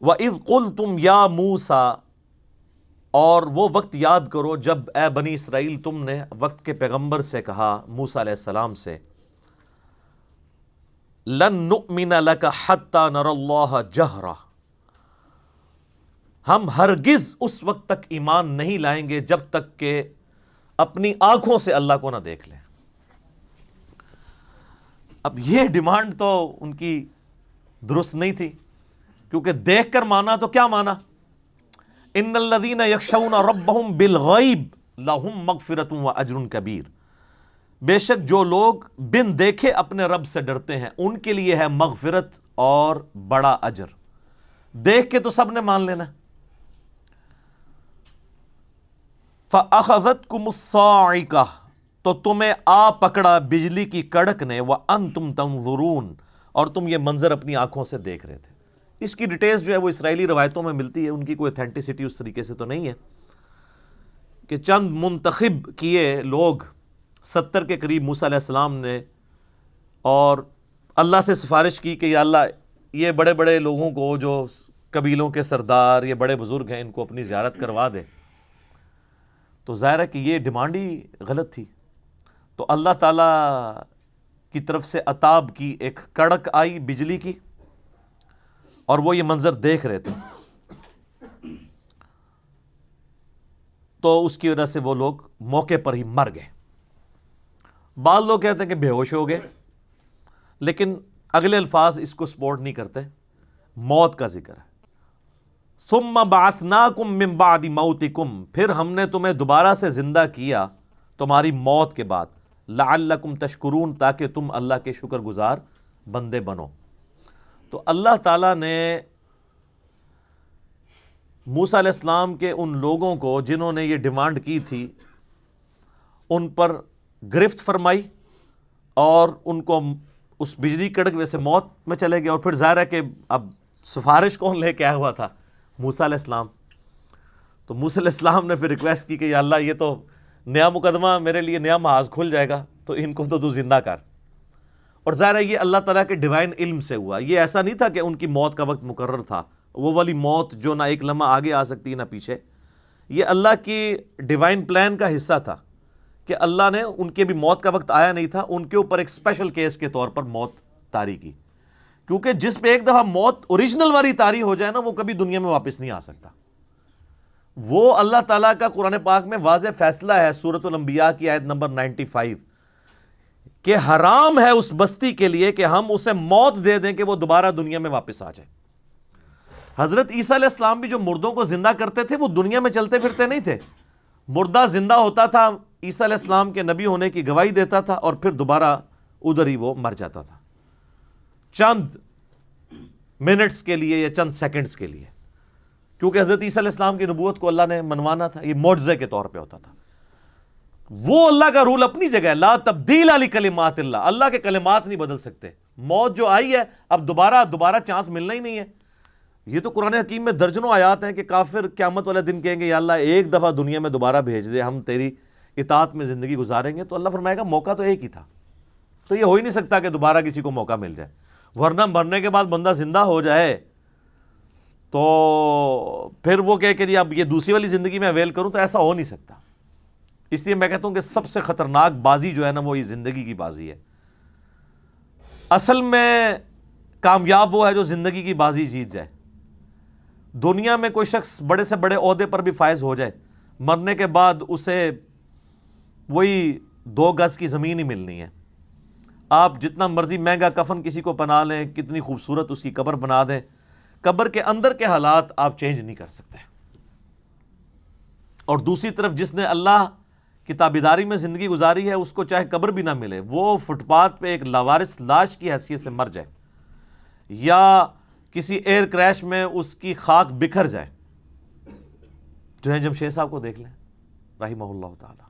وَإِذْ قُلْتُمْ يَا مُوسَىٰ، اور وہ وقت یاد کرو جب اے بنی اسرائیل تم نے وقت کے پیغمبر سے کہا، موسیٰ علیہ السلام سے، لَن نُؤْمِنَ لَكَ حَتَّى نَرَى اللَّهَ جَهْرَةً، ہم ہرگز اس وقت تک ایمان نہیں لائیں گے جب تک کہ اپنی آنکھوں سے اللہ کو نہ دیکھ لیں۔ اب یہ ڈیمانڈ تو ان کی درست نہیں تھی، کیونکہ دیکھ کر مانا تو کیا مانا؟ ان الذین یخشون ربہم بالغیب لہم مغفرۃ واجر کبیر، بے شک جو لوگ بن دیکھے اپنے رب سے ڈرتے ہیں ان کے لیے ہے مغفرت اور بڑا اجر۔ دیکھ کے تو سب نے مان لینا۔ فَأَخَذَتْكُمُ الصَّاعِقَةُ، تو تمہیں آ پکڑا بجلی کی کڑک نے، وَأَنْتُمْ تَنظُرُونَ، اور تم یہ منظر اپنی آنکھوں سے دیکھ رہے تھے۔ اس کی ڈیٹیلز جو ہے وہ اسرائیلی روایتوں میں ملتی ہے، ان کی کوئی اتھینٹسٹی اس طریقے سے تو نہیں ہے، کہ چند منتخب کیے لوگ 70 کے قریب موسیٰ علیہ السلام نے، اور اللہ سے سفارش کی کہ یا اللہ یہ بڑے بڑے لوگوں کو جو قبیلوں کے سردار، یہ بڑے بزرگ ہیں، ان کو اپنی زیارت کروا دے۔ تو ظاہر ہے کہ یہ ڈیمانڈ ہی غلط تھی۔ تو اللہ تعالیٰ کی طرف سے عطاب کی ایک کڑک آئی بجلی کی، اور وہ یہ منظر دیکھ رہے تھے، تو اس کی وجہ سے وہ لوگ موقع پر ہی مر گئے۔ بعض لوگ کہتے ہیں کہ بے ہوش ہو گئے، لیکن اگلے الفاظ اس کو سپورٹ نہیں کرتے، موت کا ذکر ہے۔ ثم بعثناکم من بعد موتکم، پھر ہم نے تمہیں دوبارہ سے زندہ کیا تمہاری موت کے بعد، لعلکم تشکرون، تاکہ تم اللہ کے شکر گزار بندے بنو۔ تو اللہ تعالیٰ نے موسیٰ علیہ السلام کے ان لوگوں کو جنہوں نے یہ ڈیمانڈ کی تھی ان پر گرفت فرمائی، اور ان کو اس بجلی کڑک میں سے موت میں چلے گئے۔ اور پھر ظاہر ہے کہ اب سفارش کون لے کے آیا ہوا تھا؟ موسیٰ علیہ السلام۔ تو موسیٰ علیہ السلام نے پھر ریکویسٹ کی کہ یا اللہ یہ تو نیا مقدمہ، میرے لیے نیا محاذ کھل جائے گا، تو ان کو تو زندہ کر۔ اور ظاہر ہے یہ اللہ تعالیٰ کے ڈیوائن علم سے ہوا، یہ ایسا نہیں تھا کہ ان کی موت کا وقت مقرر تھا، وہ والی موت جو نہ ایک لمحہ آگے آ سکتی نہ پیچھے۔ یہ اللہ کی ڈیوائن پلان کا حصہ تھا کہ اللہ نے ان کے بھی موت کا وقت آیا نہیں تھا، ان کے اوپر ایک اسپیشل کیس کے طور پر موت طاری کی، کیونکہ جس پہ ایک دفعہ موت اوریجنل والی طاری ہو جائے نا، وہ کبھی دنیا میں واپس نہیں آ سکتا۔ وہ اللہ تعالیٰ کا قرآن پاک میں واضح فیصلہ ہے، سورۃ الانبیاء کی آیت نمبر 95، کہ حرام ہے اس بستی کے لیے کہ ہم اسے موت دے دیں کہ وہ دوبارہ دنیا میں واپس آ جائے۔ حضرت عیسیٰ علیہ السلام بھی جو مردوں کو زندہ کرتے تھے وہ دنیا میں چلتے پھرتے نہیں تھے، مردہ زندہ ہوتا تھا، عیسیٰ علیہ السلام کے نبی ہونے کی گواہی دیتا تھا، اور پھر دوبارہ ادھر ہی وہ مر جاتا تھا، چند منٹس کے لیے یا چند سیکنڈز کے لیے، کیونکہ حضرت عیسیٰ علیہ السلام کی نبوت کو اللہ نے منوانا تھا، یہ معجزے کے طور پہ ہوتا تھا۔ وہ اللہ کا رول اپنی جگہ ہے، لا تبدیل لکلمات اللہ، اللہ کے کلمات نہیں بدل سکتے۔ موت جو آئی ہے اب دوبارہ چانس ملنا ہی نہیں ہے۔ یہ تو قرآن حکیم میں درجنوں آیات ہیں کہ کافر قیامت والے دن کہیں گے یا اللہ ایک دفعہ دنیا میں دوبارہ بھیج دے، ہم تیری اطاعت میں زندگی گزاریں گے۔ تو اللہ فرمائے گا موقع تو ایک ہی تھا، تو یہ ہو ہی نہیں سکتا کہ دوبارہ کسی کو موقع مل جائے، ورنہ مرنے کے بعد بندہ زندہ ہو جائے تو پھر وہ کہے کہ جی اب یہ دوسری والی زندگی میں اویل کروں، تو ایسا ہو نہیں سکتا۔ اس لیے میں کہتا ہوں کہ سب سے خطرناک بازی جو ہے نا وہ یہ زندگی کی بازی ہے۔ اصل میں کامیاب وہ ہے جو زندگی کی بازی جیت جائے۔ دنیا میں کوئی شخص بڑے سے بڑے عہدے پر بھی فائز ہو جائے، مرنے کے بعد اسے وہی 2 گز کی زمین ہی ملنی ہے۔ آپ جتنا مرضی مہنگا کفن کسی کو پہنا لیں، کتنی خوبصورت اس کی قبر بنا دیں، قبر کے اندر کے حالات آپ چینج نہیں کر سکتے۔ اور دوسری طرف جس نے اللہ کی تابعداری میں زندگی گزاری ہے، اس کو چاہے قبر بھی نہ ملے، وہ فٹ پاتھ پہ ایک لاوارث لاش کی حیثیت سے مر جائے، یا کسی ایئر کریش میں اس کی خاک بکھر جائے۔ جنید جمشید صاحب کو دیکھ لیں رحمہ اللہ تعالی۔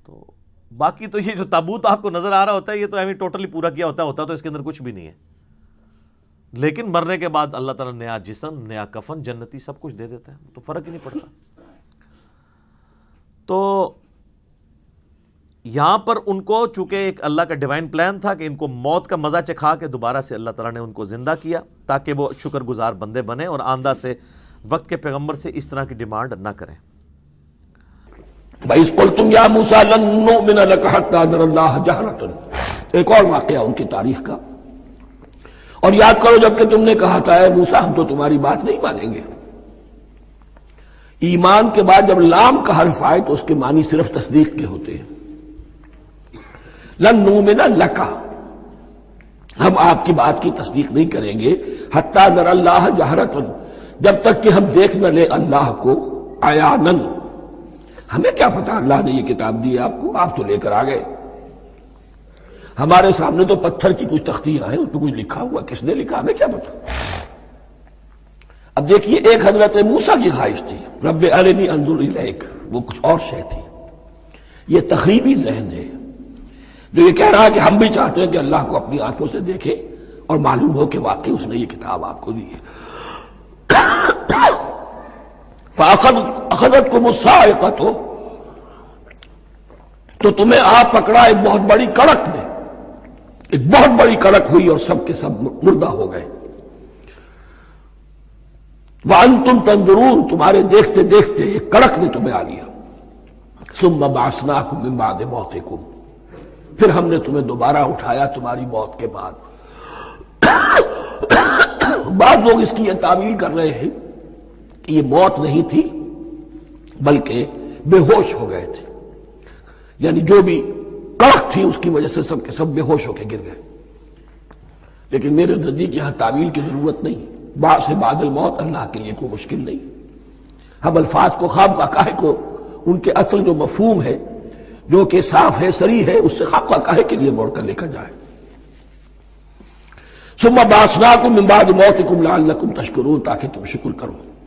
تو باقی تو یہ جو تابوت آپ کو نظر آ رہا ہوتا ہے، یہ تو ایویں ٹوٹلی پورا کیا ہوتا تو اس کے اندر کچھ بھی نہیں ہے، لیکن مرنے کے بعد اللہ تعالیٰ نیا جسم، نیا کفن، جنتی سب کچھ دے دیتا ہے، تو فرق ہی نہیں پڑتا۔ تو یہاں پر ان کو چونکہ ایک اللہ کا ڈیوائن پلان تھا کہ ان کو موت کا مزہ چکھا کے دوبارہ سے اللہ تعالیٰ نے ان کو زندہ کیا تاکہ وہ شکر گزار بندے بنے اور آئندہ سے وقت کے پیغمبر سے اس طرح کی ڈیمانڈ نہ کریں۔ وَإِذْ قُلْتُمْ يَا مُوسَىٰ لَن نُّؤْمِنَ لَكَ حَتَّىٰ نَرَى اللَّهَ جَهْرَةً، ایک اور واقعہ ان کی تاریخ کا۔ اور یاد کرو جب کہ تم نے کہا تھا اے موسیٰ ہم تو تمہاری بات نہیں مانیں گے۔ ایمان کے بعد جب لام کا حرف آئے تو اس کے معنی صرف تصدیق کے ہوتے ہیں۔ لن نؤمن لک، ہم آپ کی بات کی تصدیق نہیں کریں گے، حتی نری اللہ جہرۃ، جب تک کہ ہم دیکھ نہ لیں اللہ کو عیاناً۔ ہمیں کیا پتا اللہ نے یہ کتاب دی آپ کو، آپ تو لے کر آ گئے، ہمارے سامنے تو پتھر کی کچھ تختیاں ہیں، اس پہ کچھ لکھا ہوا، کس نے لکھا ہمیں کیا پتا۔ اب دیکھیے ایک حضرت موسیٰ کی خواہش تھی رب ارنی انظر الیک، وہ کچھ اور شے تھی۔ یہ تخریبی ذہن ہے جو یہ کہہ رہا ہے کہ ہم بھی چاہتے ہیں کہ اللہ کو اپنی آنکھوں سے دیکھیں اور معلوم ہو کہ واقعی اس نے یہ کتاب آپ کو دی ہے۔ فَأَخَذَتْكُمُ الصَّاعِقَةُ، تو تمہیں آپ پکڑا ایک بہت بڑی کڑک نے، ایک بہت بڑی کڑک ہوئی اور سب کے سب مردہ ہو گئے۔ وَأَنْتُمْ تَنظُرُونَ، تمہارے دیکھتے دیکھتے ایک کڑک نے تمہیں آ لیا۔ ثُمَّ بَعَثْنَاكُمْ مِنْ بَعْدِ مَوْتِكُمْ، پھر ہم نے تمہیں دوبارہ اٹھایا تمہاری موت کے بعد۔ بعض لوگ اس کی یہ تعویل کر رہے ہیں کہ یہ موت نہیں تھی بلکہ بے ہوش ہو گئے تھے، یعنی جو بھی کڑک تھی اس کی وجہ سے سب کے سب بے ہوش ہو کے گر گئے۔ لیکن میرے نزدیک یہاں تعویل کی ضرورت نہیں، بعد سے بعد الموت اللہ کے لیے کوئی مشکل نہیں۔ ہم الفاظ کو خواہ کاہے کو ان کے اصل جو مفہوم ہے جو کہ صاف ہے صریح ہے اس سے خواہ کاہے کے لیے موڑ کر لے کر جائیں۔ ثم بعثناکم من بعد موتکم لعلکم تشکرون، تاکہ تم شکر کرو۔